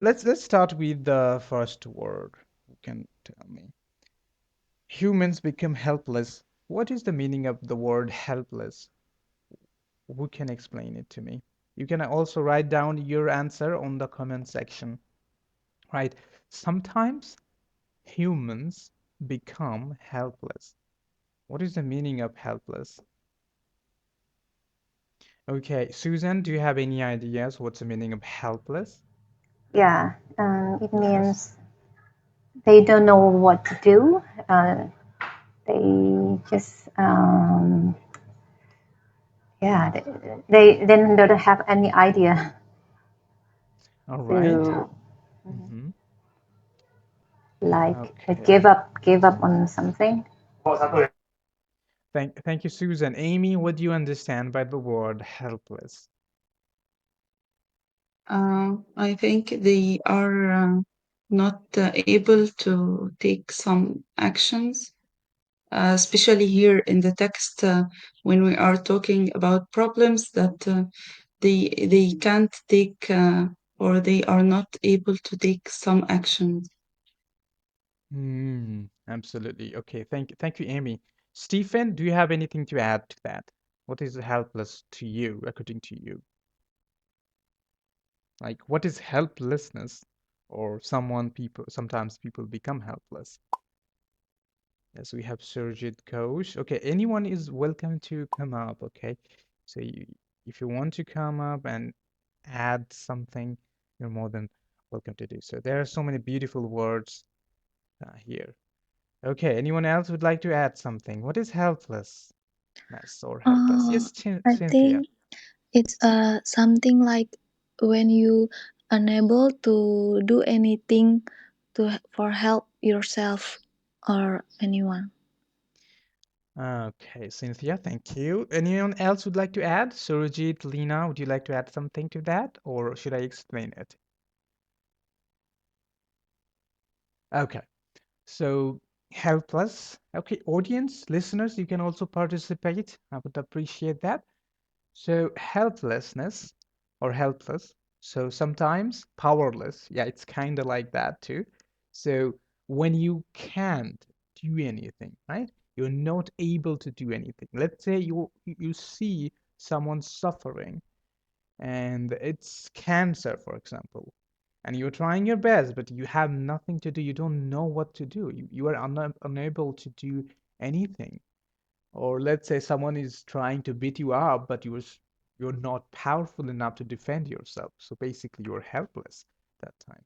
Let's start with the first word. You can tell me. Humans become helpless. What is the meaning of the word helpless? Who can explain it to me? You can also write down your answer on the comment section, right? Sometimes humans become helpless. What is the meaning of helpless? Okay, Susan, do you have any ideas what's the meaning of helpless? Yeah, it Yes. means they don't know what to do. They just yeah, they don't have any idea All right. to Mm-hmm. like Okay. give up on something. Thank you, Susan. Amy, what do you understand by the word helpless? I think they are not able to take some actions, especially here in the text when we are talking about problems that they can't take or they are not able to take some actions. Absolutely. Okay, thank you, Amy. Stephen, do you have anything to add to that? What is helpless to you, according to you? Like, what is helplessness? Or sometimes people become helpless. Yes, we have Surjit Ghosh. Okay, anyone is welcome to come up, okay? So if you want to come up and add something, you're more than welcome to do so. There are so many beautiful words here. Okay, anyone else would like to add something? What is helplessness or helpless? Uh, Yes, I Cynthia. think it's something like when you unable to do anything for help yourself or anyone. Okay, Cynthia, thank you. Anyone else would like to add? Surajit, Lena, would you like to add something to that, or should I explain it? Okay, so helpless. Okay, audience, listeners, you can also participate. I would appreciate that. So helplessness or helpless. So sometimes powerless. Yeah, it's kind of like that too. So when you can't do anything, right? You're not able to do anything. Let's say you see someone suffering and it's cancer, for example, and you're trying your best, but you have nothing to do. You don't know what to do. You are unable to do anything. Or let's say someone is trying to beat you up, but you're not powerful enough to defend yourself. So basically, you're helpless that time,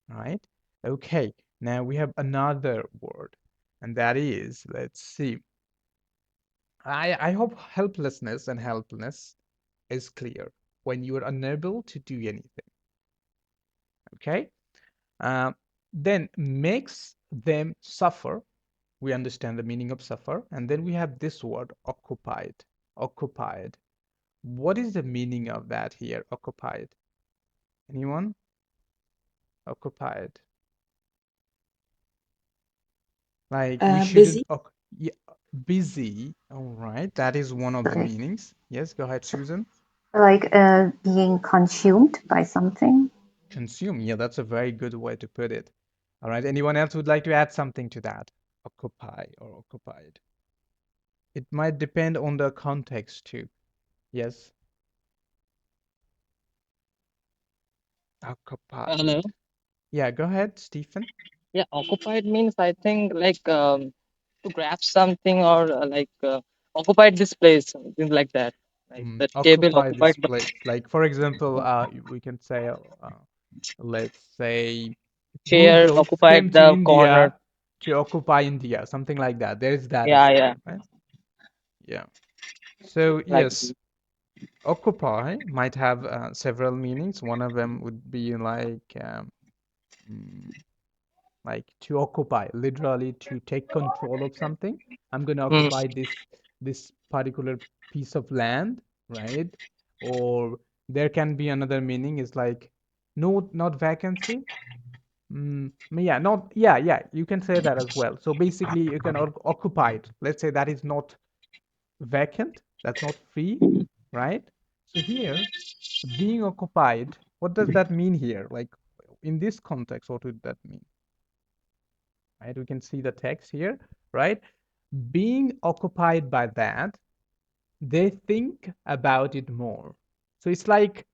right? Okay, now we have another word, and that is, let's see. I hope helplessness and helplessness is clear when you are unable to do anything. Okay, uh, then makes them suffer. We understand the meaning of suffer, and then we have this word occupied. Occupied. What is the meaning of that here? Occupied. Anyone? Occupied. Like we shouldn't. Busy. Yeah, busy. All right. That is one of the Like meanings. Yes, go ahead, Susan. being consumed by something. Consume. Yeah, that's a very good way to put it. All right. Anyone else would like to add something to that? Occupy or occupied. It might depend on the context too. Yes. Hello. Occupied. Yeah, go ahead, Stephen. Yeah, occupied means I think like to grab something or occupied this place, something like that. Like the table Occupy occupied this the place. Like for example, we can say, let's say, chair, Google came occupied to the corner. India to occupy India, something like that. There is that as Yeah, well, yeah, right? Yeah. So like yes, occupy might have several meanings. One of them would be mm, like to occupy, literally to take control of something. I'm going to mm, occupy this particular piece of land, right? Or there can be another meaning is like no, not vacancy. Yeah, not yeah, yeah. You can say that as well. So basically, you can occupy it. Let's say that is not vacant. That's not free, right? So here, being occupied. What does that mean here? Like, in this context, what would that mean? Right? We can see the text here, right? Being occupied by that, they think about it more. So it's like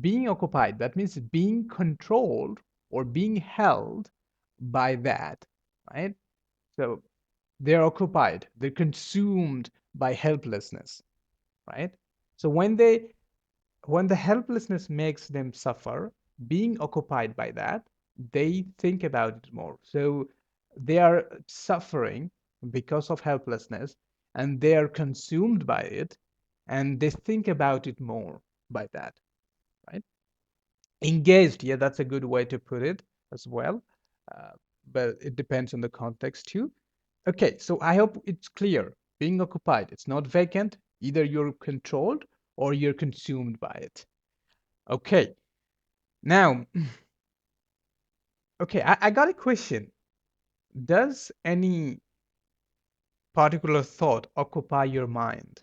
being occupied. That means being controlled or being held by that, right? So they're occupied, they're consumed by helplessness, right? So when the helplessness makes them suffer, being occupied by that, they think about it more. So they are suffering because of helplessness and they are consumed by it and they think about it more by that, right? Engaged, yeah, that's a good way to put it as well. Uh, but it depends on the context too. Okay, so I hope it's clear. Being occupied, it's not vacant. Either you're controlled or you're consumed by it. Okay, now, okay, I got a question. Does any particular thought occupy your mind?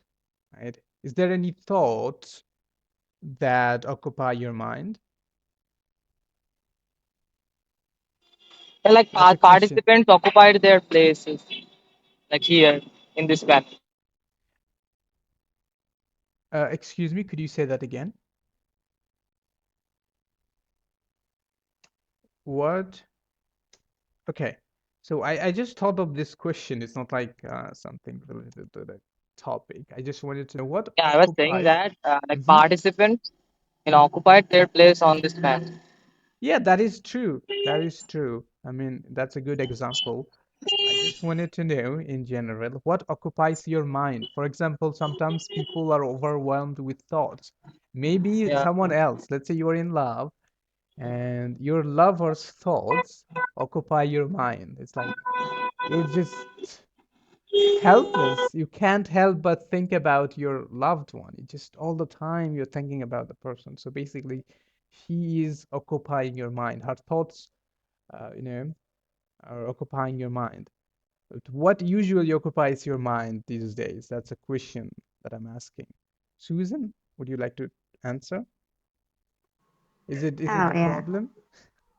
Right? Is there any thoughts that occupy your mind? And like That's a question. participants occupied their places, like here in this panel. Excuse me, could you say that again? What? Okay, so I just thought of this question. It's not like something related to the topic. I just wanted to know what Yeah, I was saying occupies. that like Mhm. participants, occupied their place on this panel. Yeah, that is true. That is true. I mean, that's a good example. I just wanted to know in general what occupies your mind. For example, sometimes people are overwhelmed with thoughts. Maybe Yeah. someone else, let's say you're in love and your lover's thoughts occupy your mind. It's like you're just helpless. You can't help but think about your loved one. You just all the time you're thinking about the person. So basically, she is occupying your mind. Her thoughts, you know, are occupying your mind. But what usually occupies your mind these days? That's a question that I'm asking. Susan, would you like to answer? Is it Oh a yeah. problem?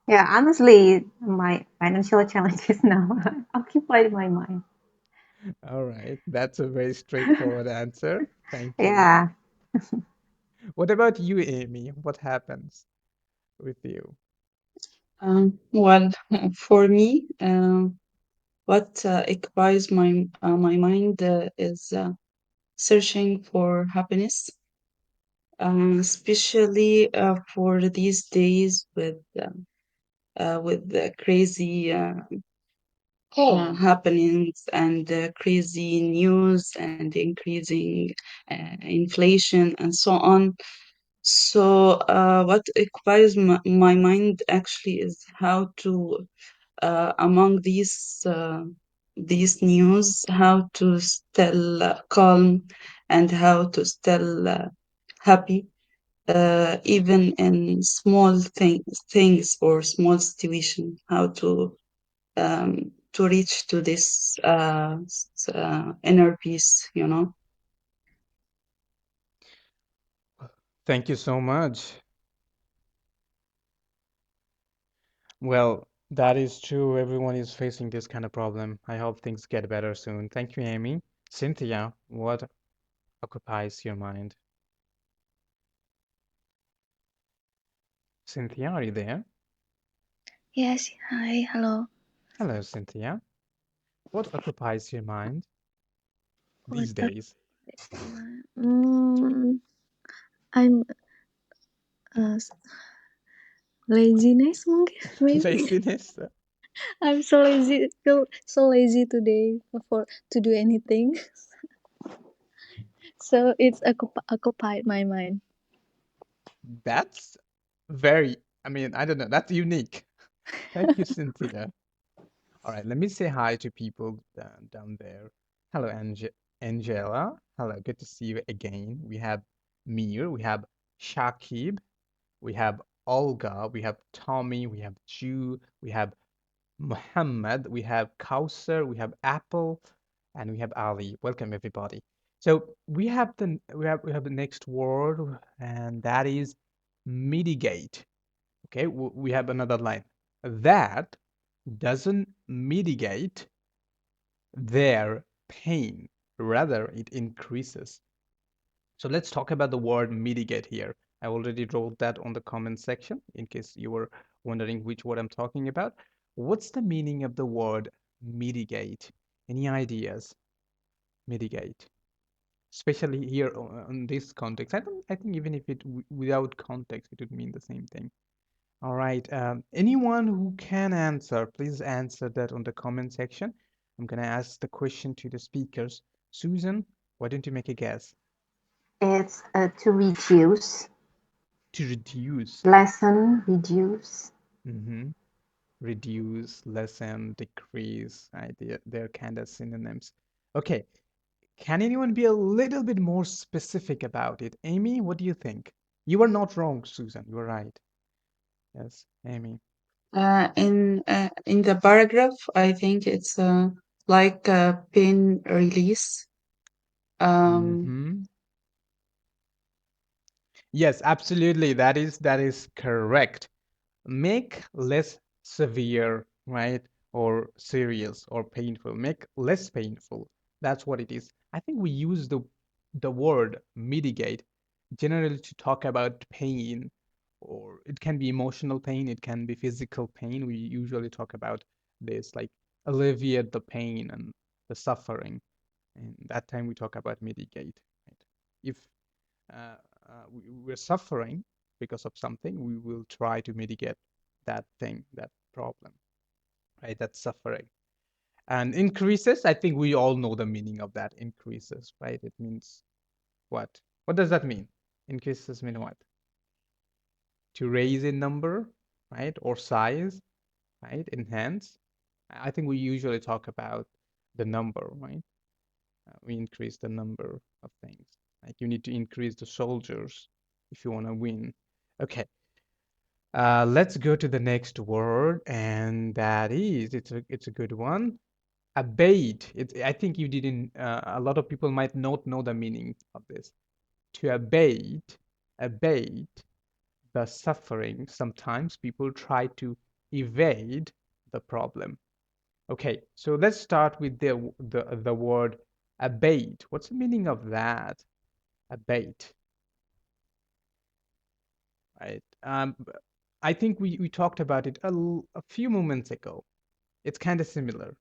Yeah, honestly, my financial challenges now occupied my mind. All right, that's a very straightforward answer. Thank you. Yeah. What about you, Amy? What happens with you? Well, for me, what occupies my mind is searching for happiness, especially for these days with the crazy happenings and crazy news and increasing inflation and so on. So, what occupies my mind actually is how to, among these news, how to still calm and how to still happy, even in small things or small situation. How to reach to this inner peace, you know. Thank you so much. Well, that is true. Everyone is facing this kind of problem. I hope things get better soon. Thank you, Amy. Cynthia, what occupies your mind? Cynthia, are you there? Yes, hi, hello. Hello, Cynthia. What occupies your mind What these a days? mm, I'm laziness mungkin maybe. Laziness? I'm so lazy, feel so lazy today for to do anything. So it's occupied my mind. That's very, I mean, I don't know, that's unique. Thank you, Cynthia. All right, let me say hi to people down there. Hello, Angela. Hello, good to see you again. We have Mir, we have Shakib, we have Olga, we have Tommy, we have Jew, we have Muhammad, we have Kausar, we have Apple, and we have Ali. Welcome everybody. So we have the next word, and that is mitigate. Okay, we have another line. That doesn't mitigate their pain, rather it increases. So let's talk about the word mitigate here. I already wrote that on the comment section in case you were wondering which word I'm talking about. What's the meaning of the word mitigate? Any ideas? Mitigate. Especially here on this context. I think even if it without context, it would mean the same thing. All right. Anyone who can answer, please answer that on the comment section. I'm gonna ask the question to the speakers. Susan, why don't you make a guess? It's to reduce, To reduce. lessen, reduce. Mm-hmm. Reduce, lessen, decrease. Right? They're kind of synonyms. Okay. Can anyone be a little bit more specific about it? Amy, what do you think? You are not wrong, Susan. You are right. Yes, Amy. In the paragraph, I think it's like a pain release. Um, Mm-hmm. Yes, absolutely. That is correct. Make less severe, right? Or serious or painful. Make less painful. That's what it is. I think we use the word mitigate generally to talk about pain, or it can be emotional pain, it can be physical pain. We usually talk about this, like alleviate the pain and the suffering. And that time we talk about mitigate. Right? If uh, we're suffering because of something, we will try to mitigate that thing, that problem, right? That suffering. And increases, I think we all know the meaning of that. Increases, right? It means what? What does that mean? Increases mean what? To raise in number, right? Or size, right? Enhance. I think we usually talk about the number, right? We increase the number of things. Like you need to increase the soldiers if you want to win. Okay, let's go to the next word, and that is it's a good one. Abate. I think you didn't. A lot of people might not know the meaning of this. To abate the suffering. Sometimes people try to evade the problem. Okay, so let's start with the word abate. What's the meaning of that? Abate, right? I think we talked about it a few moments ago. It's kind of similar.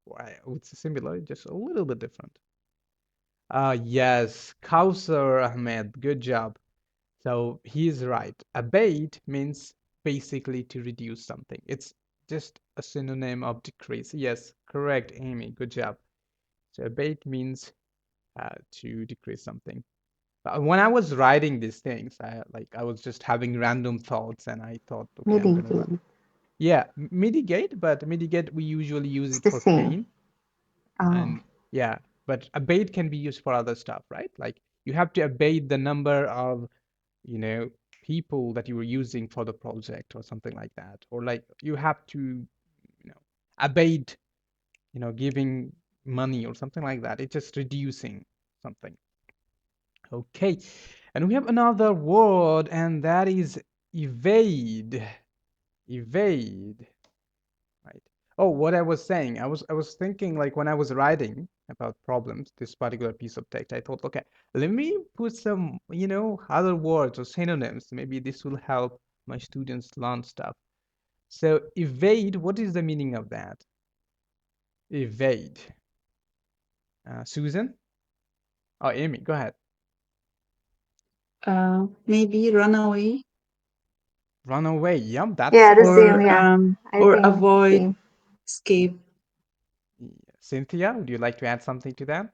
Why? It's similar, just a little bit different. Yes, Kausar Ahmed, good job. So he's right. Abate means basically to reduce something. It's just a synonym of decrease. Yes, correct, Amy. Good job. So abate means to decrease something. When I was writing these things, I was just having random thoughts, and I thought, okay, I'm gonna write. Mitigate. Yeah, mitigate, but mitigate we usually use It's it the for same. pain, Oh, and yeah, but abate can be used for other stuff, right? Like you have to abate the number of, you know, people that you were using for the project or something like that, or like you have to, abate, giving money or something like that. It's just reducing something. Okay, and we have another word, and that is evade. Evade, right? Oh, what I was saying, I was thinking like when I was writing about problems, this particular piece of text, I thought, okay, let me put some, other words or synonyms. Maybe this will help my students learn stuff. So evade, what is the meaning of that? Evade. Susan? Oh, Amy, go ahead. maybe run away Run away. Yep, that's yeah, the also same. or Yeah, I think avoid same. escape. Cynthia, would you like to add something to that?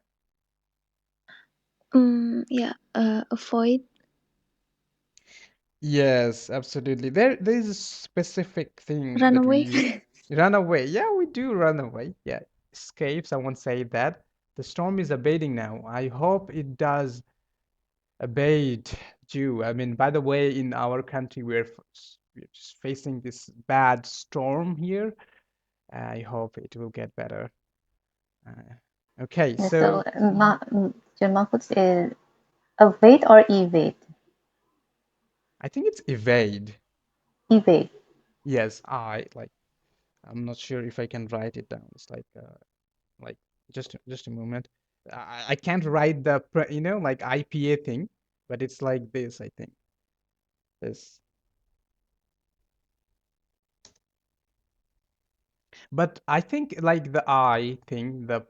Yeah, avoid. Yes, absolutely. There is a specific thing Run that we away. use. Run away. Yeah, we do run away. Yeah. Escape, someone say that. The storm is abating now. I hope it does abate, Jew. I mean, by the way, in our country, we're just facing this bad storm here. I hope it will get better. Uh, okay, Yeah, so so Mahfuz is evade or evade? I think it's evade. Evade. Yes, I like. I'm not sure if I can write it down. It's like just a moment. I can't write the like IPA thing, but it's like this. I think this. But I think like the I thing, the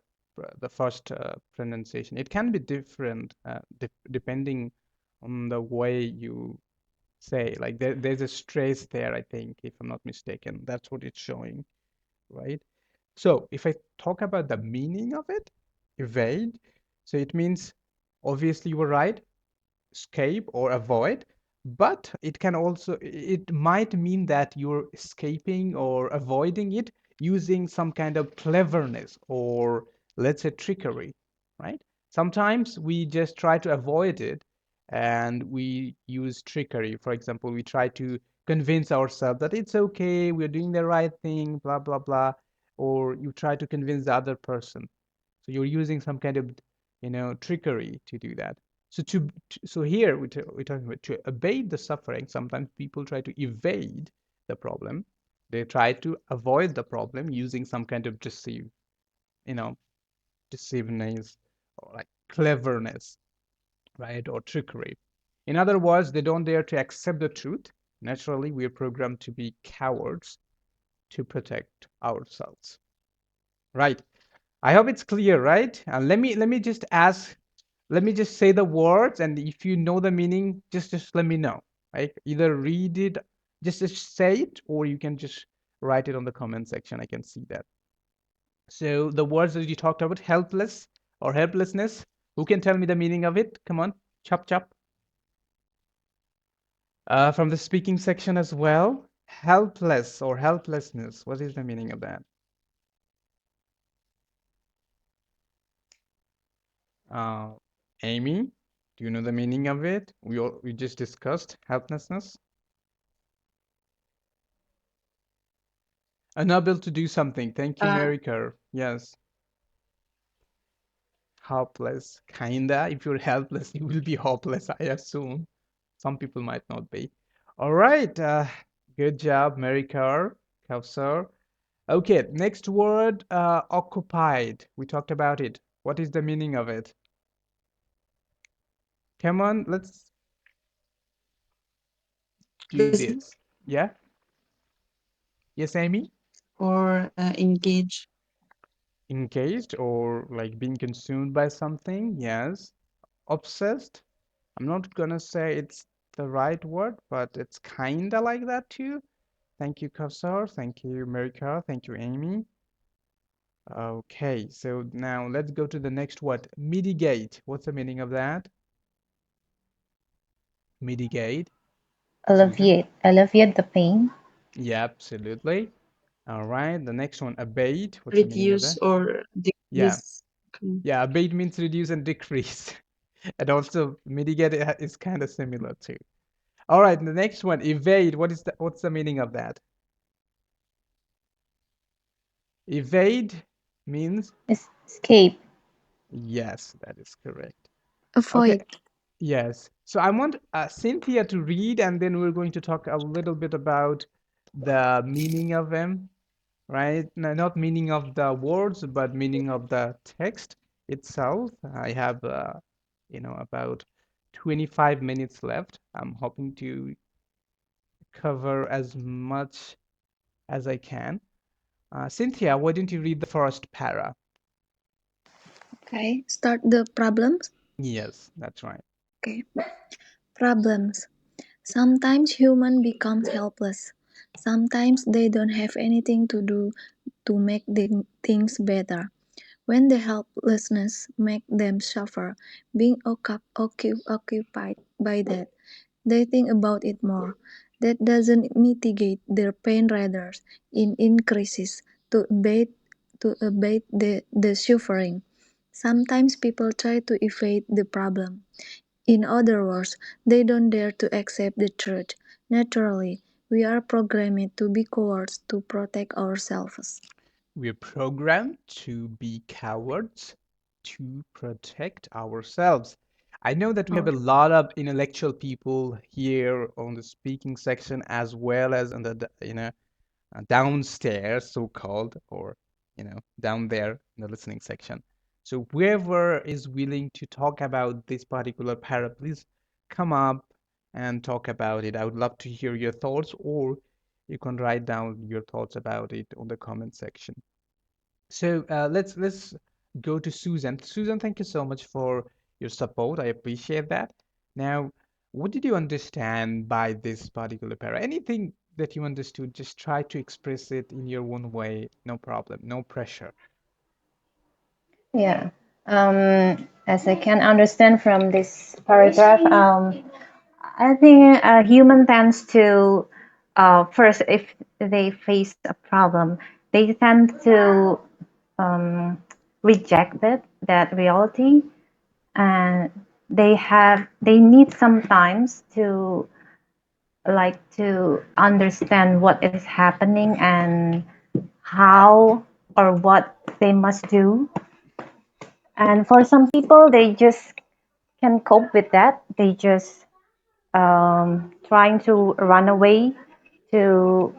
first pronunciation, it can be different depending on the way you say. Like there's a stress there, I think, if I'm not mistaken. That's what it's showing, right? So if I talk about the meaning of it, evade, so it means obviously you were right, escape or avoid, but it can also, it might mean that you're escaping or avoiding it using some kind of cleverness or let's say trickery, right? Sometimes we just try to avoid it and we use trickery. For example, we try to convince ourselves that it's okay, we're doing the right thing, blah blah blah, or you try to convince the other person. So you're using some kind of, trickery to do that. So so here we're talking about to abate the suffering. Sometimes people try to evade the problem. They try to avoid the problem using some kind of you know, deceiveness or like cleverness, right? Or trickery. In other words, they don't dare to accept the truth. Naturally, we are programmed to be cowards to protect ourselves. Right. I hope it's clear, right? Let me just ask, let me just say the words, and if you know the meaning, just let me know. Right? Either read it, just say it, or you can just write it on the comment section. I can see that. So the words that you talked about, helpless or helplessness. Who can tell me the meaning of it? Come on, chop chop. From the speaking section as well. Helpless or helplessness. What is the meaning of that? Uh, Amy, do you know the meaning of it? We just discussed helplessness. Unable to do something. Thank you, Uh, Mary Kerr. Yes, helpless. Kinda. If you're helpless, you will be hopeless, I assume. Some people might not be. All right. Good job, Mary Kerr. Kausar. Okay, next word, occupied. We talked about it. What is the meaning of it? Come on, let's do busy this. Yeah? Yes, Amy? or engage. Engaged or like being consumed by something. Yes. Obsessed. I'm not gonna say it's the right word, but it's kinda like that too. Thank you, Kavsar. Thank you, Marika. Thank you, Amy. Okay, so now let's go to the next word. Mitigate. What's the meaning of that? Mitigate. Susan? Alleviate the pain. Yeah, absolutely. All right. The next one, abate. What's the meaning of Reduce that? or Yeah. decrease. Yeah, abate means reduce and decrease. And also mitigate is kind of similar too. All right, the next one, evade. What's the meaning of that? Evade means Escape. yes, that is correct. Okay, Avoid. yes. So I want Cynthia to read, and then we're going to talk a little bit about the meaning of them, right? No, not meaning of the words, but meaning of the text itself. I have, about 25 minutes left. I'm hoping to cover as much as I can. Cynthia, why don't you read the first para? Okay. Start the problems. Yes, that's right. Okay. Problems. Sometimes human becomes helpless. Sometimes they don't have anything to do to make things better. When the helplessness make them suffer, being occupied by that, they think about it more. That doesn't mitigate their pain, rather it increases to abate the suffering. Sometimes people try to evade the problem. In other words, they don't dare to accept the truth. Naturally, we are programmed to be cowards to protect ourselves. We're programmed to be cowards to protect ourselves. I know that we have or a lot of intellectual people here on the speaking section as well as on downstairs, so-called, or down there in the listening section. So whoever is willing to talk about this particular para, please come up and talk about it. I would love to hear your thoughts, or you can write down your thoughts about it on the comment section. So let's go to Susan. Susan, thank you so much for your support. I appreciate that. Now, what did you understand by this particular para? Anything that you understood, just try to express it in your own way. No problem, no pressure. Yeah. As I can understand from this paragraph, I think a human tends to, first, if they face a problem, they tend to reject that reality, and they need sometimes to understand what is happening and how or what they must do. And for some people, they just can cope with that. They just trying to run away to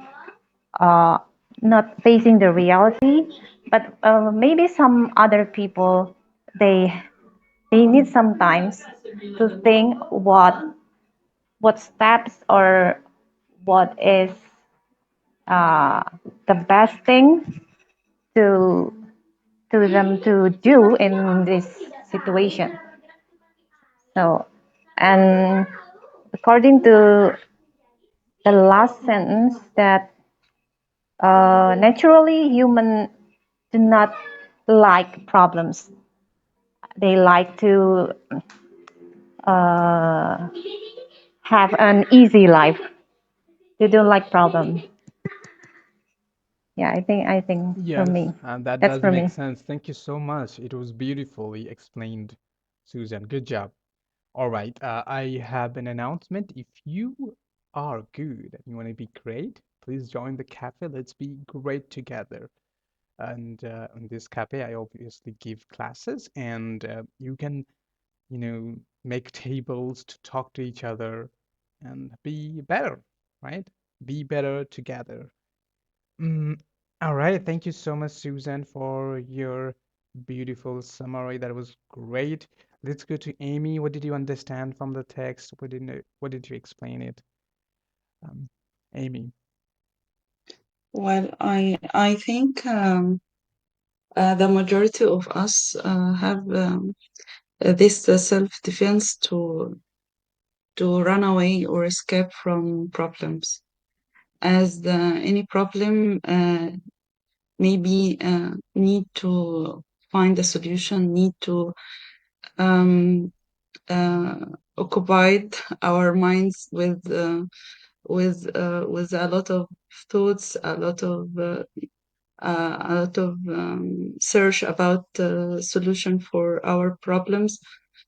uh, not facing the reality. But maybe some other people, they they need sometimes to think what steps or what is uh, the best thing to them to do in this situation. So, and according to the last sentence, that naturally human do not like problems. They like to uh, have an easy life. They don't like problem. Yeah, I think for Yes, me, and that that's does for make me. sense. Thank you so much. It was beautifully explained, Susan. Good job. All right, I have an announcement. If you are good and you want to be great, please join the cafe. Let's be great together. And in this cafe, I obviously give classes, and you can, make tables to talk to each other and be better, right? Be better together. Mm, all right. Thank you so much, Susan, for your beautiful summary. That was great. Let's go to Amy. What did you understand from the text? What did you explain it? Um, Amy. Well, I think the majority of us have this self-defense to run away or escape from problems. As any problem maybe need to find a solution, need to um, uh, occupied our minds with a lot of thoughts, a lot of search about solution for our problems.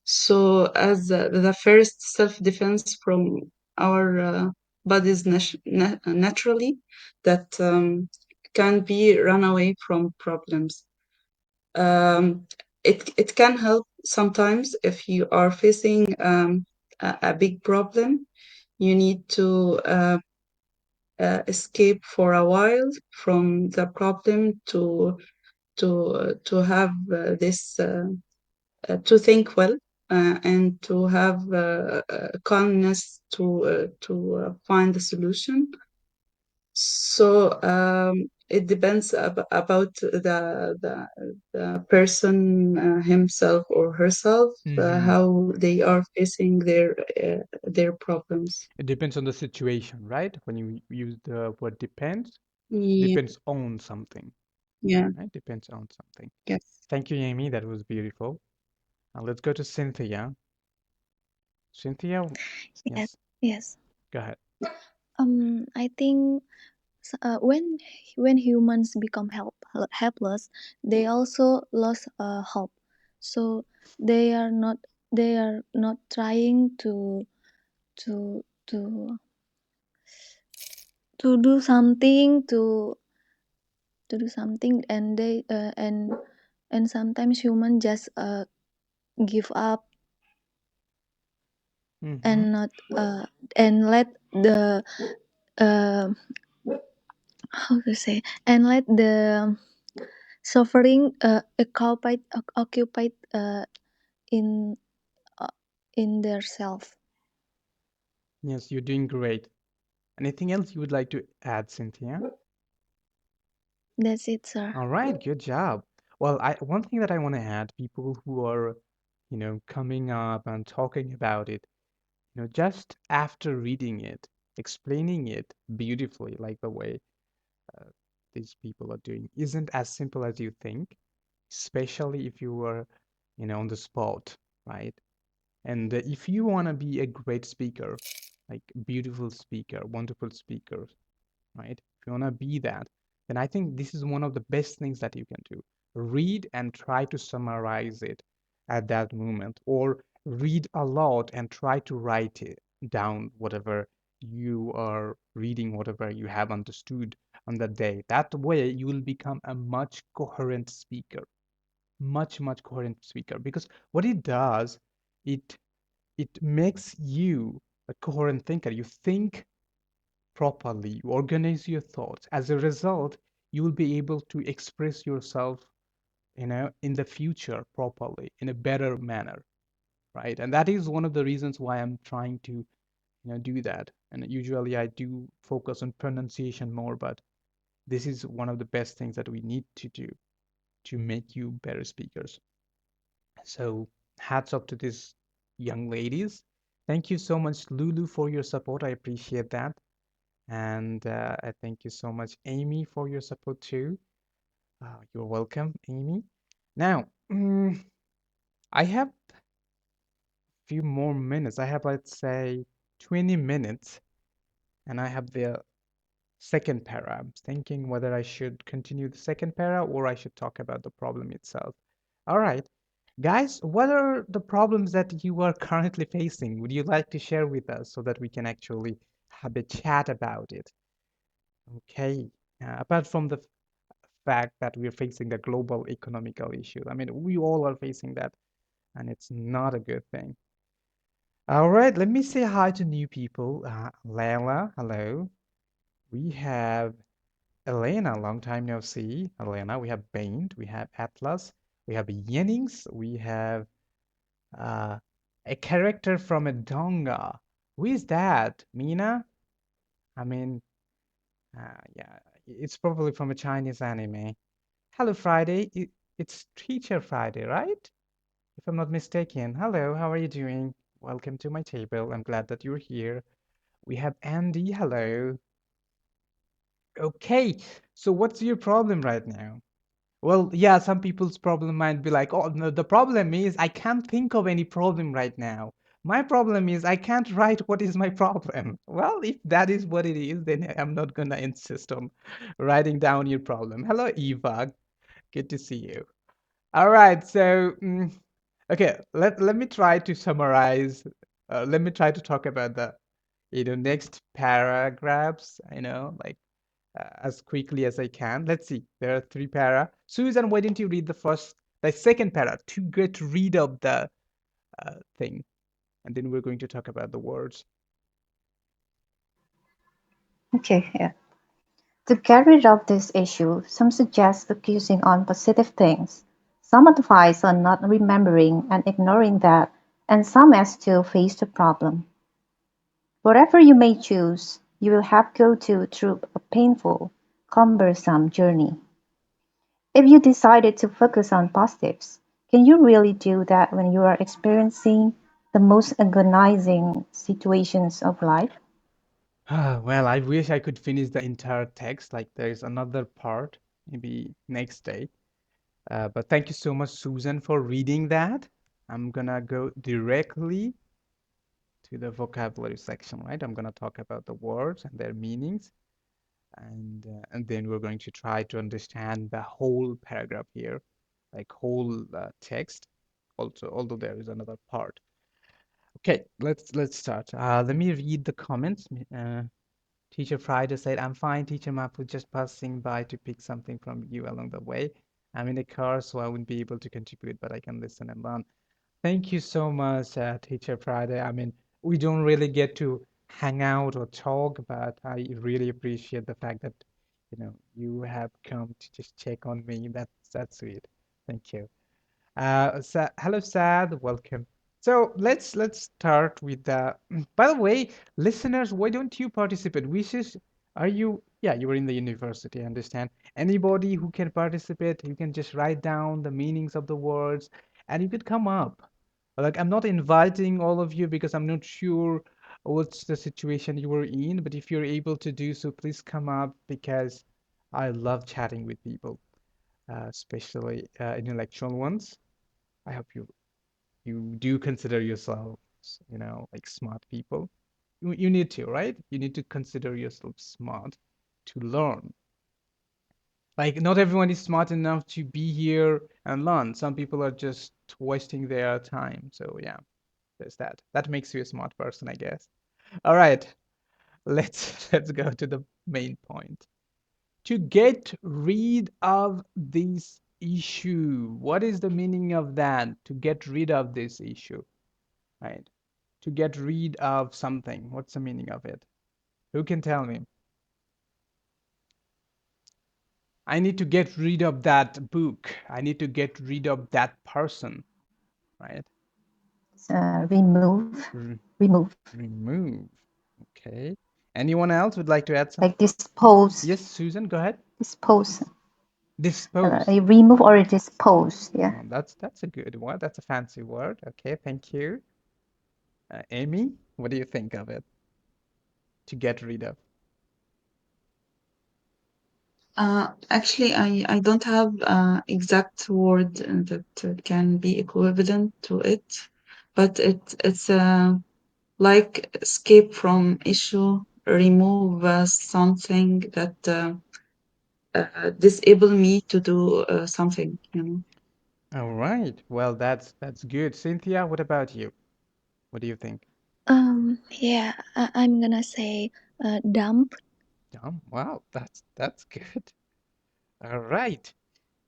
So as the first self-defense from our bodies naturally that can be run away from problems. Um, it can help sometimes if you are facing a big problem. You need to escape for a while from the problem to have this to think well and to have calmness to find a solution. So it depends about the person himself or herself Hmm. how they are facing their problems. It depends on the situation, right? When you use the word Yeah, depends on something, yeah, right? Depends on something. yes. Thank you, Amy. That was beautiful. Let's go to Cynthia. Cynthia, yes, yes, yes. go ahead. I think when humans become helpless, they also lose hope. So they are not trying to to to do something and they and sometimes human just give up Mm-hmm. and not and let the uh, how to say and let the suffering occupied in uh, in their self. Yes, you're doing great. Anything else you would like to add, Cynthia? That's it, sir. All right, good job. Well, I one thing that I want to add, people who are, coming up and talking about it, just after reading it, explaining it beautifully, like the way uh, these people are doing, isn't as simple as you think, especially if you were, on the spot, right? And if you want to be a great speaker, like beautiful speaker, wonderful speaker, right? If you want to be that, then I think this is one of the best things that you can do. Read and try to summarize it at that moment, or read a lot and try to write it down, whatever you are reading, whatever you have understood on that day. That way, you will become a much coherent speaker, much coherent speaker. Because what it does, it it makes you a coherent thinker. You think properly, you organize your thoughts. As a result, you will be able to express yourself, in the future properly, in a better manner, right? And that is one of the reasons why I'm trying to, do that. And usually I do focus on pronunciation more, but this is one of the best things that we need to do to make you better speakers. So hats off to these young ladies. Thank you so much, Lulu, for your support. I appreciate that. And I thank you so much, Amy, for your support too. You're welcome, Amy. Now, I have a few more minutes. I have, let's say, 20 minutes, and I have the second para. I'm thinking whether I should continue the second para or I should talk about the problem itself. All right. Guys, what are the problems that you are currently facing? Would you like to share with us so that we can actually have a chat about it? Okay. Apart from the fact that we're facing a global economical issue. I mean, we all are facing that, and it's not a good thing. All right, let me say hi to new people. Layla, hello. We have Elena, long time no see. Elena, we have Bain, we have Atlas, we have Yennings, we have uh, a character from a Donga. Who is that? Mina? I mean, yeah, it's probably from a Chinese anime. Hello, Friday. It's Teacher Friday, right? If I'm not mistaken. Hello, how are you doing? Welcome to my table. I'm glad that you're here. We have Andy. Hello. Okay, so what's your problem right now? Well, yeah, some people's problem might be like, oh, no, the problem is I can't think of any problem right now. My problem is I can't write what is my problem. Well, if that is what it is, then I'm not gonna insist on writing down your problem. Hello, Eva. Good to see you. All right, so okay, let me try to summarize. Let me try to talk about the next paragraphs. Like as quickly as I can. Let's see. There are three para. Susan, why didn't you read the second para to get rid of the thing, and then we're going to talk about the words. Okay, yeah. To get rid of this issue, some suggest focusing on positive things, some advise on not remembering and ignoring that, and some as to face the problem. Whatever you may choose, you will have go to through a painful, cumbersome journey. If you decided to focus on positives, can you really do that when you are experiencing the most agonizing situations of life? Well, I wish I could finish the entire text. Like there's another part, maybe next day. But thank you so much, Susan, for reading that. I'm gonna go directly to the vocabulary section, right? I'm gonna talk about the words and their meanings, and then we're going to try to understand the whole paragraph here, like whole text. Also, although there is another part. Okay, let's start. Let me read the comments. Teacher Friday said, "I'm fine, Teacher Mahfuz, just passing by to pick something from you along the way. I'm in a car, so I wouldn't be able to contribute, but I can listen and learn." Thank you so much, Teacher Friday. I mean, we don't really get to hang out or talk, but I really appreciate the fact that you have come to just check on me. That's sweet. Thank you. Hello, Sad. Welcome. So let's start with the. By the way, listeners, why don't you participate? Wishes, are you? Yeah, you were in the university. I understand. Anybody who can participate, you can just write down the meanings of the words, and you could come up. Like I'm not inviting all of you because I'm not sure what's the situation you were in, but if you're able to do so, please come up because I love chatting with people, especially intellectual ones. I hope you do consider yourselves, like smart people. You need to, right? You need to consider yourself smart to learn. Like not everyone is smart enough to be here and learn. Some people are just wasting their time. So yeah, there's that. That makes you a smart person, I guess. All right, let's go to the main point. To get rid of this issue. What is the meaning of that? To get rid of this issue, right? To get rid of something. What's the meaning of it? Who can tell me? I need to get rid of that book. I need to get rid of that person, right? Remove, R- remove, remove. Okay. Anyone else would like to add like something? dispose, Yes, Susan, go ahead. dispose, Dispose. remove or dispose. Yeah. Oh, that's a good one. That's a fancy word. Okay, thank you. Amy, what do you think of it? To get rid of. Actually, I don't have exact word that can be equivalent to it, but it's like escape from issue, remove something that disable me to do something, you know. All right. Well, that's good. Cynthia, what about you? What do you think? Yeah, I'm gonna say dump. Wow, that's good. All right.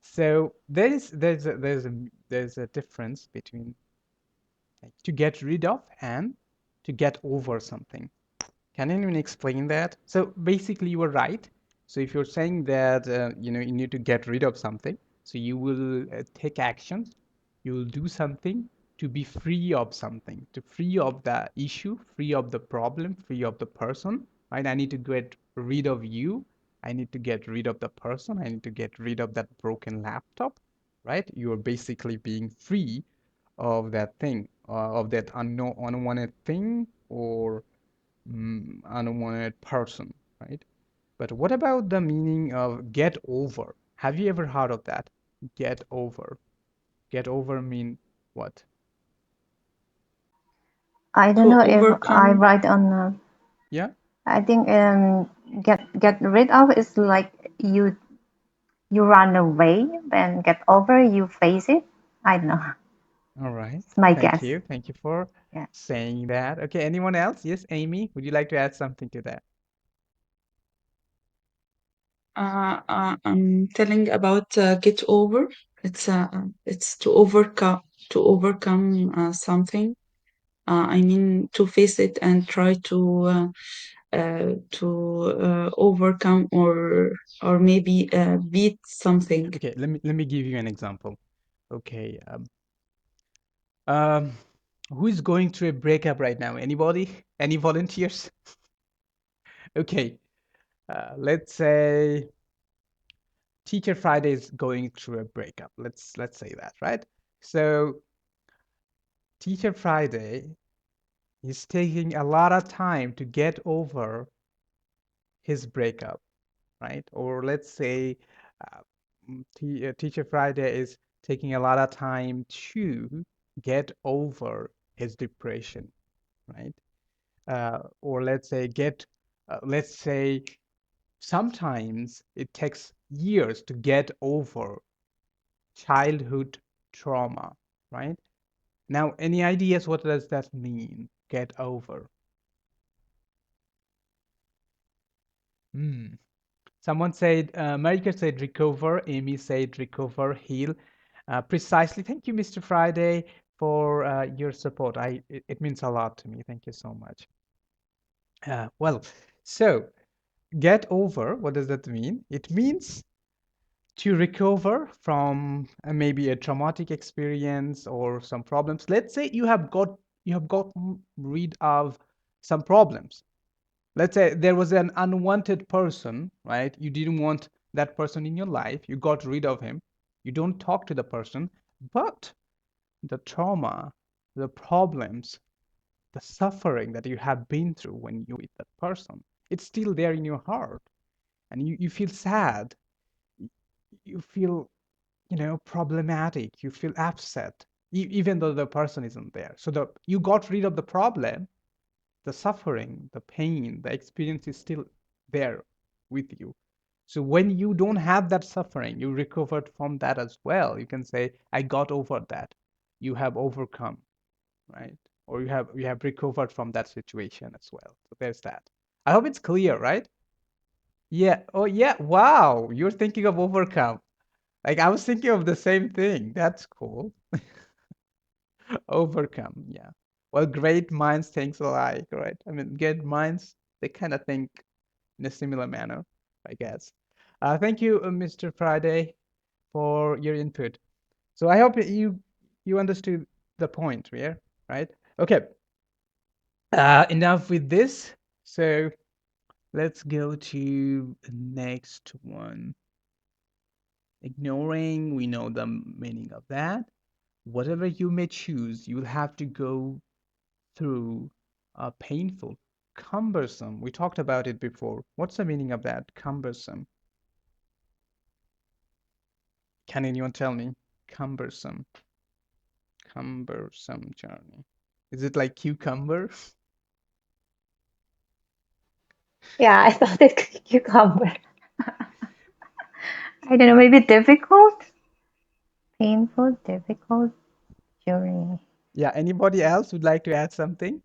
So there's a difference between like, to get rid of and to get over something. Can anyone explain that? So basically, you were right. So if you're saying that you need to get rid of something, so you will take actions, you will do something to be free of something, to free of the issue, free of the problem, free of the person, right? I need to get rid of you. I need to get rid of the person. I need to get rid of that broken laptop, right? You're basically being free of that thing, of that unwanted thing or unwanted person, right? But what about the meaning of get over? Have you ever heard of that? Get over. Get over mean what? I don't To know if I overcome. write on. Yeah? I think get rid of is like you run away, then get over, you face it. I don't know. All right. It's my Thank guess. you. Thank you for Yeah. saying that. Okay, anyone else? Yes, Amy, would you like to add something to that? I'm telling about get over. It's to overcome something. I mean to face it and try to overcome or maybe beat something. Okay, let me give you an example. Okay, um, who is going through a breakup right now? Anybody? Any volunteers? Okay, let's say Teacher Friday is going through a breakup. Let's say that, right? So Teacher Friday is taking a lot of time to get over his breakup, right? Or let's say uh, Teacher Friday is taking a lot of time to get over his depression, right? Or let's say sometimes it takes years to get over childhood trauma, right? Now, any ideas what does that mean? Get over. Hmm. Someone said, Marika said recover, Amy said recover, heal. Precisely. Thank you, Mr. Friday. for your support. It means a lot to me. Thank you so much. Well, so get over, what does that mean? It means to recover from maybe a traumatic experience or some problems. Let's say you have gotten rid of some problems. Let's say there was an unwanted person, right? You didn't want that person in your life. You got rid of him. You don't talk to the person, but the trauma, the problems, the suffering that you have been through when you with that person, it's still there in your heart. And you feel sad. You feel, problematic. You feel upset, even though the person isn't there. So you got rid of the problem, the suffering, the pain, the experience is still there with you. So when you don't have that suffering, you recovered from that as well. You can say, I got over that. You have overcome, right? Or you have recovered from that situation as well. So there's that. I hope it's clear, right? Yeah. Oh yeah. Wow. You're thinking of overcome. Like I was thinking of the same thing. That's cool. Overcome. Yeah. Well, great minds think alike, right? I mean, great minds, they kind of think in a similar manner, I guess. Thank you, Mr. Friday, for your input. So I hope you understood the point here, right? Okay. Enough with this. So let's go to the next one. Ignoring, we know the meaning of that. Whatever you may choose, you'll have to go through painful, cumbersome. We talked about it before. What's the meaning of that? Cumbersome. Can anyone tell me? Cumbersome, cumbersome journey. Is it like cucumber? Yeah, I thought it cucumber. I don't know, maybe difficult, painful, difficult journey. Yeah, anybody else would like to add something?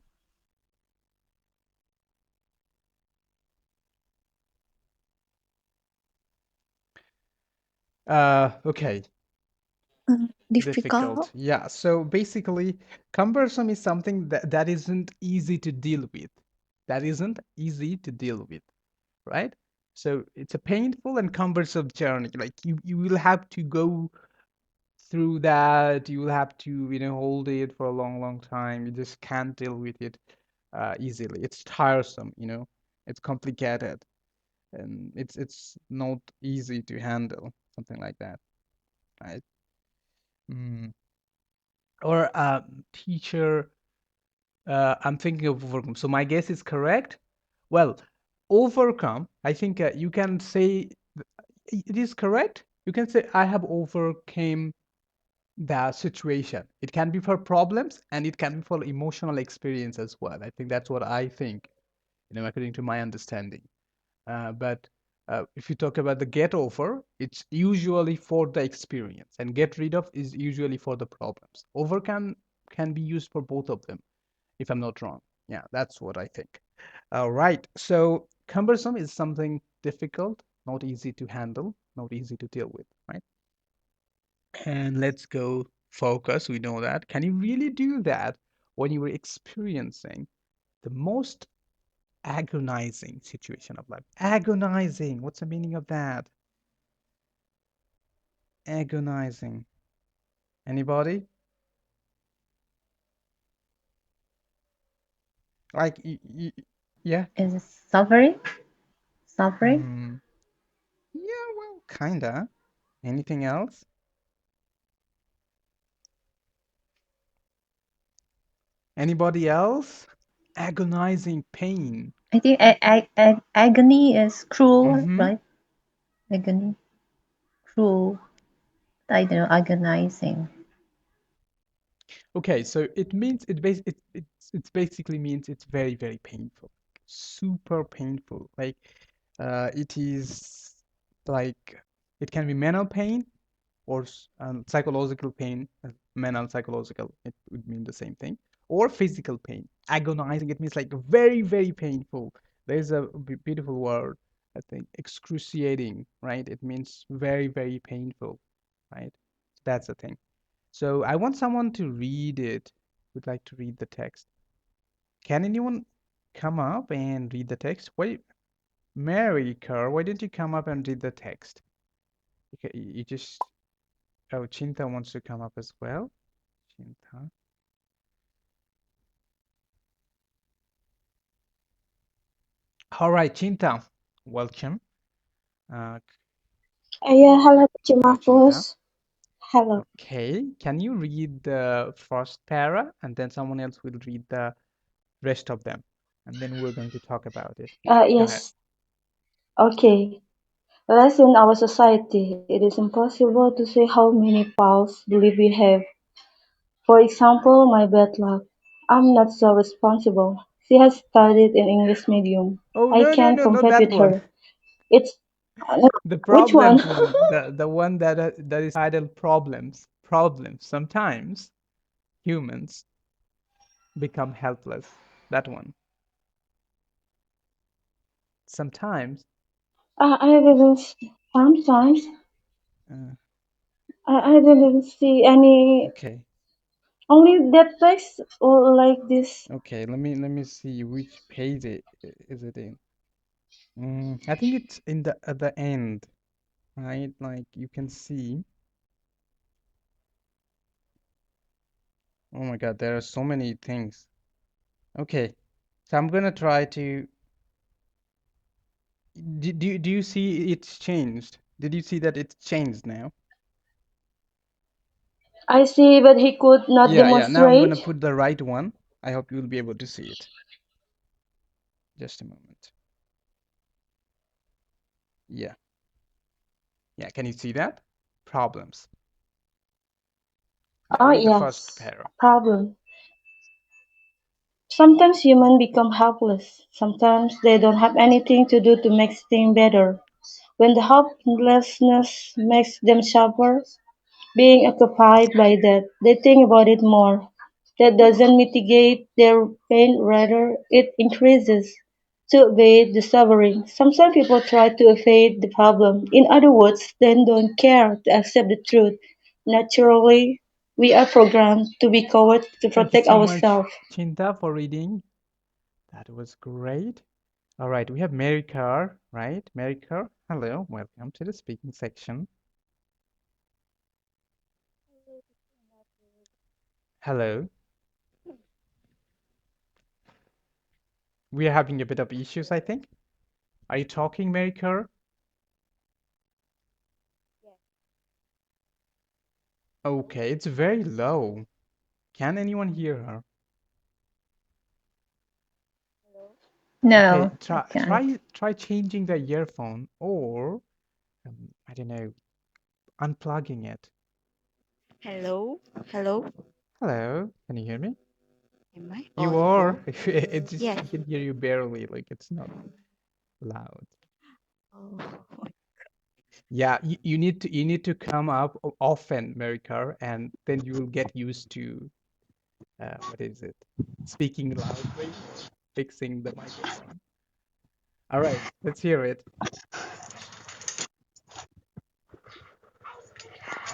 Okay, difficult. Difficult. Yeah, so basically, cumbersome is something that isn't easy to deal with. That isn't easy to deal with, right? So it's a painful and cumbersome journey. Like you will have to go through that. You will have to, hold it for a long, long time. You just can't deal with it easily. It's tiresome, it's complicated, and it's not easy to handle, something like that, right? Mm. Or teacher, I'm thinking of overcome. So my guess is correct. Well, overcome, I think you can say it is correct. You can say I have overcame the situation. It can be for problems and it can be for emotional experience as well. I think that's what I think, according to my understanding. But if you talk about the get over, it's usually for the experience, and get rid of is usually for the problems. Overcome can be used for both of them, if I'm not wrong. Yeah, that's what I think. All right. So cumbersome is something difficult, not easy to handle, not easy to deal with, right? And let's go focus. We know that. Can you really do that when you were experiencing the most agonizing situation of life? Agonizing. What's the meaning of that? Agonizing. Anybody? Like, yeah. Is it suffering? Suffering? Hmm. Yeah, well, kinda. Anything else? Anybody else? Agonizing pain. I think agony is cruel, Mm-hmm. right? Agony, cruel. I don't know, agonizing. Okay, so it means it's basically means it's very, very painful. Super painful. Like it is like it can be mental pain or psychological pain. Mental, psychological, it would mean the same thing. Or physical pain. Agonizing, it means like very, very painful. There's a beautiful word, I think, excruciating, right? It means very, very painful, right? That's the thing. So I want someone to read it. Would like to read the text. Can anyone come up and read the text? Wait, Mary Kerr, why didn't you come up and read the text? Okay, you just. Oh, Chinta wants to come up as well. Chinta. All right, Chinta, welcome. Uh, Yeah, hello, Teacher hello, Chinta. Mahfuz. Hello. Okay, can you read the first para and then someone else will read the rest of them, and then we're going to talk about it. Go ahead. Yes. Okay. Less in our society, it is impossible to say how many false beliefs we have. For example, my bad luck. I'm not so responsible. She has studied in English medium. Oh, I no, no, can't no, not compete that with one. her. It's The which one? problems one, the one that is titled problems. Problems. Sometimes humans become helpless. That one. Sometimes. I didn't. Sometimes Uh, I didn't see any. okay. Only that text or like this. Okay. Let me see which page is it in. I think it's in the at the end, right? Like you can see. Oh my God, there are so many things. Okay, so I'm gonna try to. Do you see it's changed? Did you see that it's changed now? I see, but he could not Yeah, yeah. Now I'm demonstrate. gonna put the right one. I hope you'll be able to see it. Just a moment. Yeah, yeah. Can you see that? Problems. Yeah, Oh read the first yes, paragraph. problem. Sometimes humans become helpless. Sometimes they don't have anything to do to make things better. When the helplessness makes them suffer, being occupied by that, they think about it more. That doesn't mitigate their pain, rather, it increases to evade the suffering. Sometimes people try to evade the problem. In other words, they don't care to accept the truth. Naturally, we are programmed to be coward to Thank you protect so much, ourselves. Chinta, for reading. That was great. All right, we have Mary Carr, right? Mary Carr, hello, welcome to the speaking section. Hello. We are having a bit of issues, I think. Are you talking, Mary Kerr? Okay, it's very low. Can anyone hear her? Okay, No, I try can't. try try changing the earphone or I don't know, unplugging it. Hello? Hello? Hello, can you hear me? Am I You audible? are. It just Yes. I can hear you barely, like it's not loud. Oh, Yeah, you need to come up often, Mary Kerr, and then you will get used to what is it? Speaking loudly or fixing the microphone. All right, let's hear it.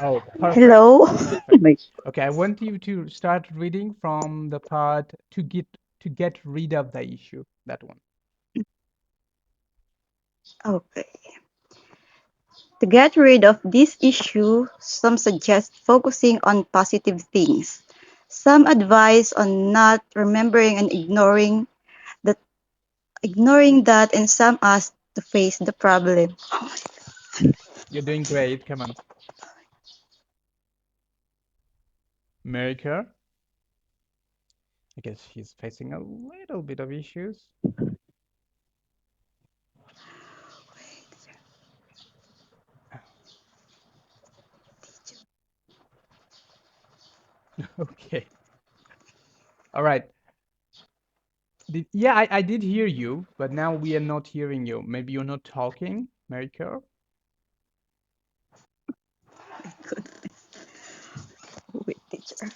Oh, perfect. hello? Oh Perfect. my. Okay, I want you to start reading from the part to get rid of the issue. That one. Okay. To get rid of this issue, some suggest focusing on positive things. Some advise on not remembering and that ignoring that, and some ask to face the problem. You're doing great. Come on. America. I guess she's facing a little bit of issues. Okay. All right. Yeah, I did hear you, but now we are not hearing you. Maybe you're not talking, America. Wait, teacher.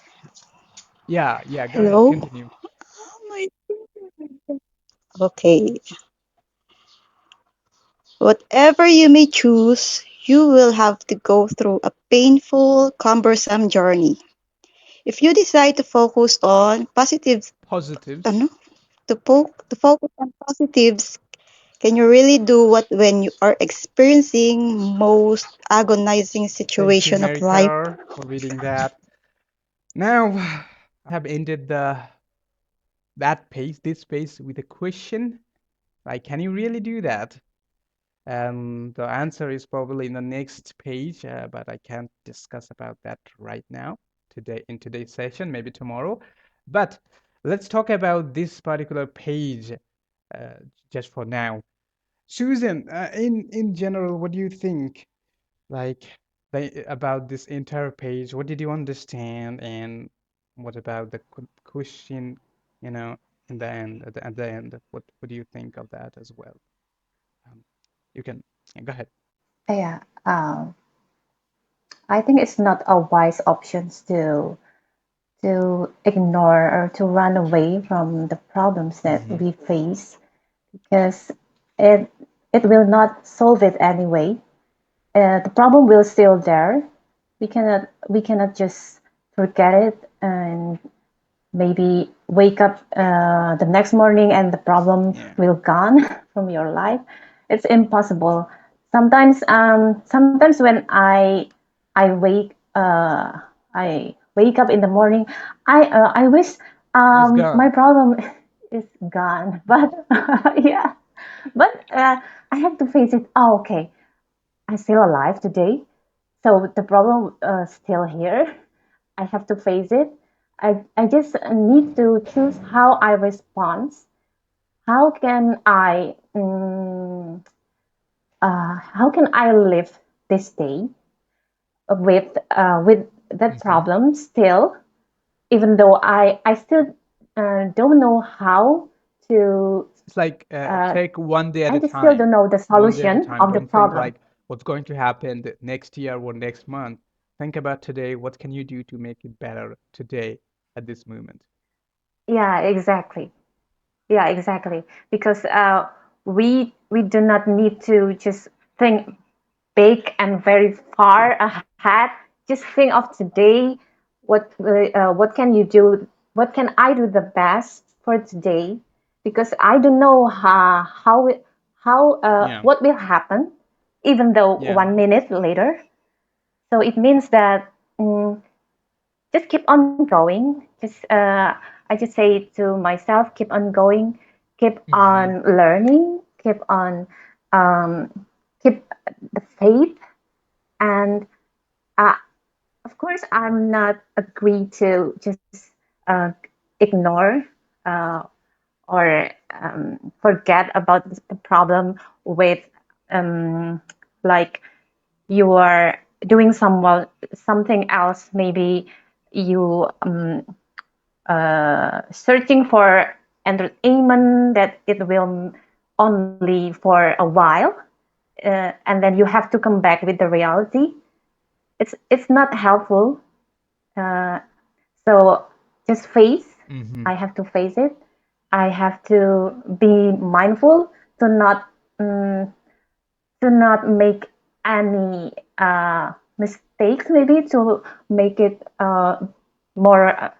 Yeah, yeah, go ahead. Hello? Continue. Oh my. Okay. Whatever you may choose, you will have to go through a painful, cumbersome journey. If you decide to focus on positives, Positives. ano, to focus on positives, can you really do what when you are experiencing most agonizing Thank you, situation of life? America, for reading that. Now, I have ended this page with a question. Like, can you really do that? And the answer is probably in the next page, but I can't discuss about that right now, today in today's session, maybe tomorrow. But let's talk about this particular page uh, just for now. Susan, in general, what do you think? Like about this entire page, what did you understand, and what about the question? You know, in the end, at the end, what do you think of that as well? Um, you can yeah, go ahead. Yeah, I think it's not a wise option to ignore or to run away from the problems that Hmm. we face because it it will not solve it anyway. The problem will still there. We cannot just forget it and maybe wake up the next morning and the problem Yeah. will gone from your life. It's impossible. Sometimes when I wake up in the morning, I wish It's my gone. problem is gone, but yeah, but I have to face it. Oh, okay, I'm still alive today, so the problem still here. I have to face it. I just need to choose how I respond. How can I live this day with that Hmm. problem still, even though I still don't know how to. It's like Uh, take one day at I a just still time. don't know the One day at a solution time. of the Don't think problem. like what's going to happen next year or next month. Think about today. What can you do to make it better today at this moment? Yeah, exactly. Yeah, exactly. Because we do not need to just think big and very far ahead. Just think of today. What can you do? What can I do the best for today? Because I don't know Yeah. what will happen, even though Yeah. 1 minute later. So it means that just keep on going. I just say to myself, keep on going, keep Hmm. on learning, um, keep the faith, and uh, of course, I'm not agree to just uh, ignore uh, or forget about the problem with um, like you are doing something else. Maybe you searching for entertainment that it will only for a while, and then you have to come back with the reality. It's not helpful. Uh, so just face. Hmm. I have to face it. I have to be mindful to not um, to not make any mistakes. Maybe to make it more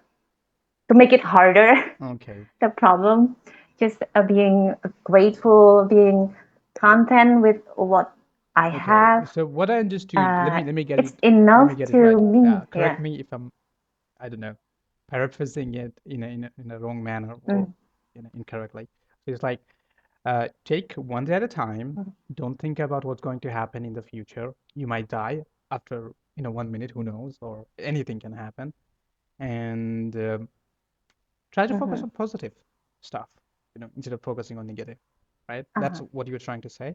to make it harder. Okay. The problem. Just being grateful, being content with what I Okay. have. So what I understood, It's let me enough get it to right. me. Correct Yeah. me if I'm, I don't know, paraphrasing it in a wrong manner or Mm, incorrectly. So it's like take one day at a time. mm, Don't think about what's going to happen in the future. You might die after 1 minute. Who knows? Or anything can happen. And try to focus mhm. on positive stuff. Instead of focusing on negative. Right? That's Uh-huh. what you're trying to say.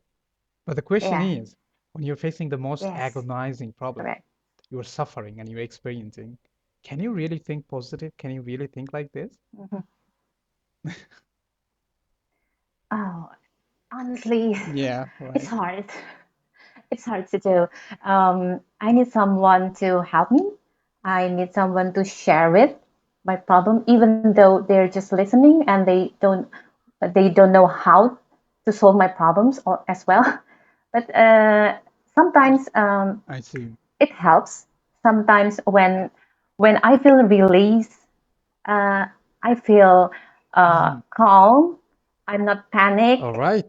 But the question Yeah. is, when you're facing the most Yes. agonizing problem, Correct. you're suffering and you're experiencing, can you really think positive? Can you really think like this? Mhm. Oh, honestly, Yeah, it's right. hard. It's hard to do. I need someone to help me. I need someone to share with my problem, even though they're just listening and they don't know how to solve my problems as well. But sometimes I see. it helps. Sometimes when when I feel release, uh, I feel Mhm. calm. I'm not panic. All right.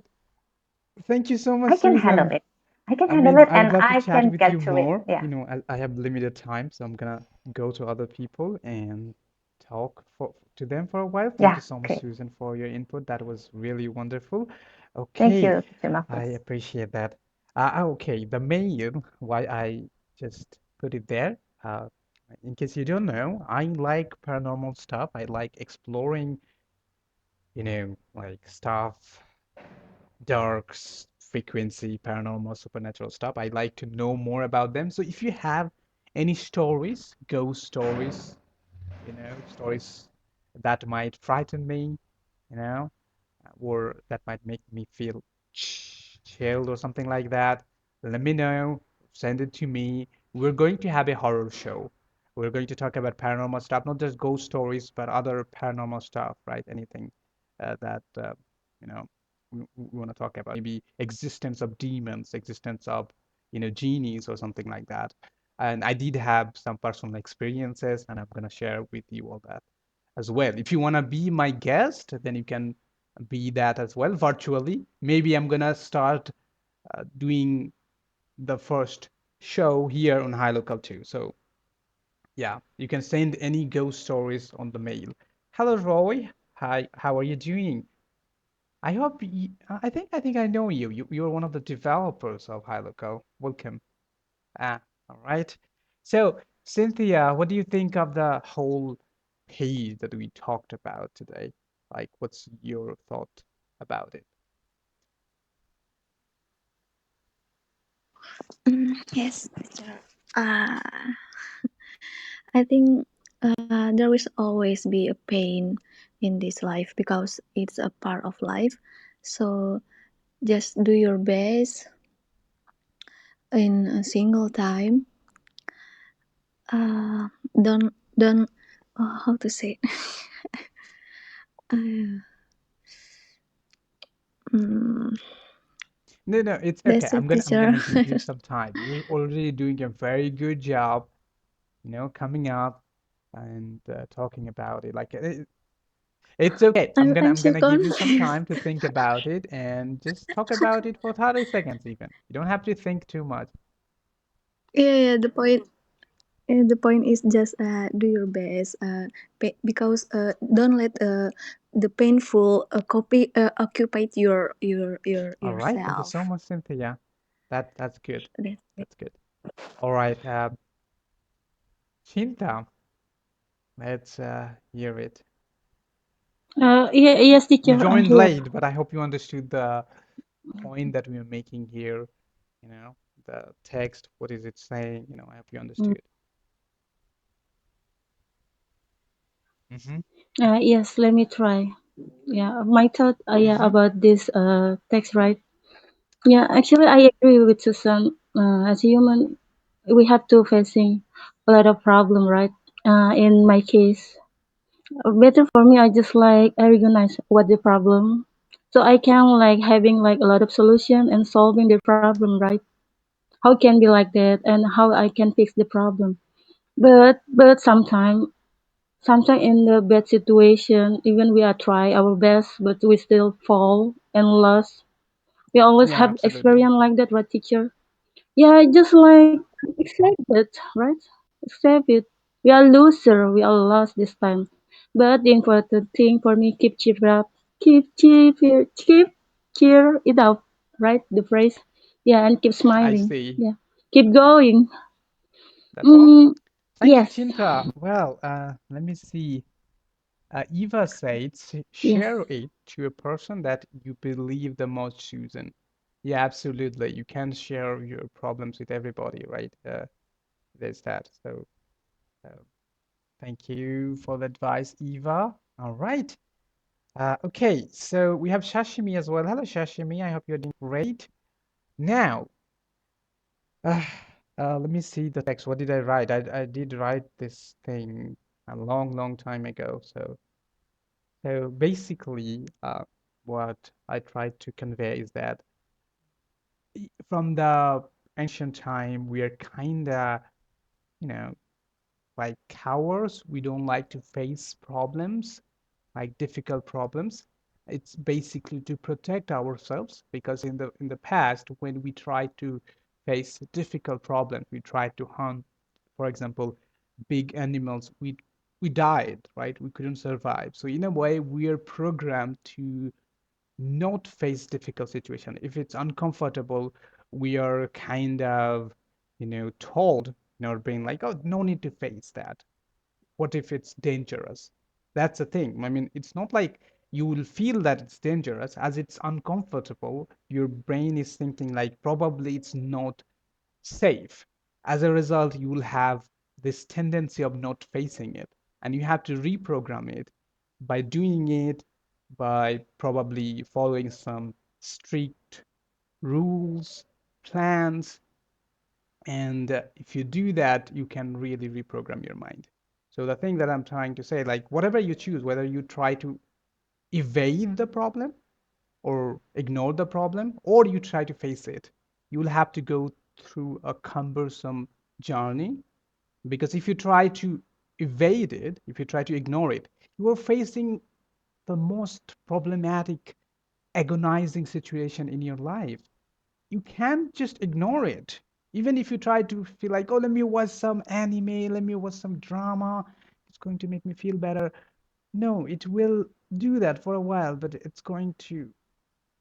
Thank you so much, I can handle Susan. it. I can I handle mean, it, I would and love to I chat can with you get through it. more. Yeah. You know, I have limited time, so I'm gonna go to other people and talk to them for a while. Thank Yeah. you so much, Okay. Susan, for your input. That was really wonderful. Thank Okay, you, Teacher I Mahfuz. appreciate that. Okay, the mail, why I just put it there. In case you don't know, I like paranormal stuff. I like exploring, like stuff dark frequency, paranormal, supernatural stuff. I like to know more about them. So if you have any stories, ghost stories, stories that might frighten me, you know, or that might make me feel chilled or something like that, let me know. Send it to me. We're going to have a horror show. We're going to talk about paranormal stuff, not just ghost stories, but other paranormal stuff, right? Anything that you know we want to talk about. Maybe existence of demons, existence of genies or something like that. And I did have some personal experiences, and I'm gonna share with you all that as well. If you want to be my guest, then you can be that as well virtually. Maybe I'm gonna start doing the first show here on High Local too. So yeah, you can send any ghost stories on the mail. Hello, Roy. Hi, how are you doing? I hope I think I know you. You're one of the developers of High Local. Welcome. All right. So, Cynthia, what do you think of the whole page that we talked about today? Like, what's your thought about it? Yes, teacher. I think there will always be a pain in this life because it's a part of life. So just do your best in a single time. Uh, don't how to say. uh, mm, No, no, it's okay. that's it, I'm teacher. gonna give you some time. You're already doing a very good job, coming up and talking about it. Like it's okay. I'm I'm still gonna give you some confused. time to think about it and just talk about it for 30 seconds even. You don't have to think too much. Yeah, the point is just do your best. Because don't let the painful copy occupy your All right. Thank you so yourself. much, Cynthia. That's good. That's it. That's good. All right. Chinta, let's hear it. Yeah, yes, You teacher, I'm joined here. late, but I hope you understood the point that we are making here. The text, what is it saying? I hope you Mm. understood. Mm-hmm. Yes, let me try. Yeah, my thought, yeah, Mm-hmm. about this text, right? Yeah, actually, I agree with Susan. As a human, we have to facing a lot of problem, right? In my case, better for me, I just like I recognize what the problem, so I can like having like a lot of solution and solving the problem, right? How can be like that, and how I can fix the problem. But sometimes in the bad situation, even we are try our best, but we still fall and lost. We always Yeah, have absolutely. experience like that, right, teacher? Yeah, just like accept it, right? Accept it. We are loser. We are lost this time. But the important thing for me, keep cheer up, keep cheer it up, right? The phrase. Yeah, and keep I smiling. see. Yeah, keep going. That's all. Mm, Thank you, yes, Chinta. Well, let me see. Eva says, yes. share it to a person that you believe the most, Susan. Yeah, absolutely. You can share your problems with everybody, right? There's that. So, uh, thank you for the advice, Eva. All right. Okay, so we have Shashimi as well. Hello, Shashimi. I hope you're doing great. Now, uh, let me see the text. What did I write? I did write this thing a long, long time ago. So basically, what I tried to convey is that from the ancient time, we are kinda, you know, like cowards. We don't like to face problems, like difficult problems. It's basically to protect ourselves because in the past, when we tried to face difficult problems, we tried to hunt, for example, big animals. We died, right? We couldn't survive. So in a way, we are programmed to not face difficult situation. If it's uncomfortable, we are kind of, told in our brain like, oh, no need to face that. What if it's dangerous? That's the thing. I mean, it's not like you will feel that it's dangerous. As it's uncomfortable, your brain is thinking like probably it's not safe. As a result, you will have this tendency of not facing it, and you have to reprogram it by doing it, by probably following some strict rules, plans, and if you do that, you can really reprogram your mind. So the thing that I'm trying to say, like whatever you choose, whether you try to evade the problem or ignore the problem, or you try to face it, you will have to go through a cumbersome journey. Because if you try to evade it, if you try to ignore it, you are facing the most problematic, agonizing situation in your life. You can't just ignore it. Even if you try to feel like, oh, let me watch some anime, let me watch some drama, it's going to make me feel better. No, it will do that for a while, but it's going to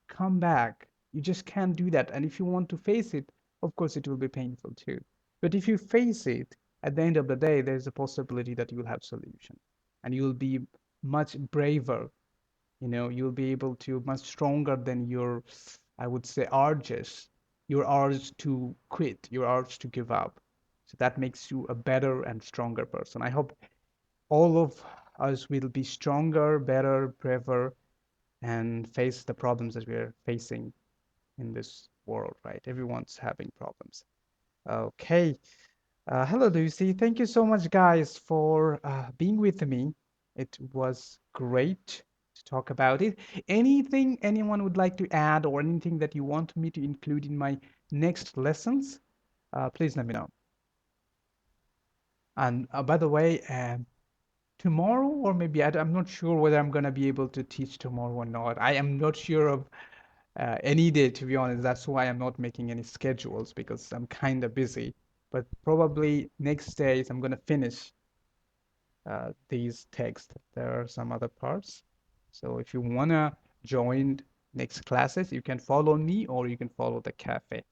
come back. You just can't do that. And if you want to face it, of course, it will be painful too. But if you face it, at the end of the day, there's a possibility that you will have solution and you'll be much braver. You'll be able to much stronger than your, I would say, urges, your urge to quit, your urge to give up. So that makes you a better and stronger person. I hope all of us will be stronger, better, braver, and face the problems that we're facing in this world, right? Everyone's having problems. Okay. Hello, Lucy. Thank you so much, guys, for being with me. It was great to talk about it. Anything anyone would like to add or anything that you want me to include in my next lessons, please let me know. And by the way, tomorrow, or maybe I'm not sure whether I'm going to be able to teach tomorrow or not. I am not sure of any day, to be honest. That's why I'm not making any schedules because I'm kind of busy. But probably next days I'm gonna finish these texts. There are some other parts. So if you wanna join next classes, you can follow me or you can follow the cafe.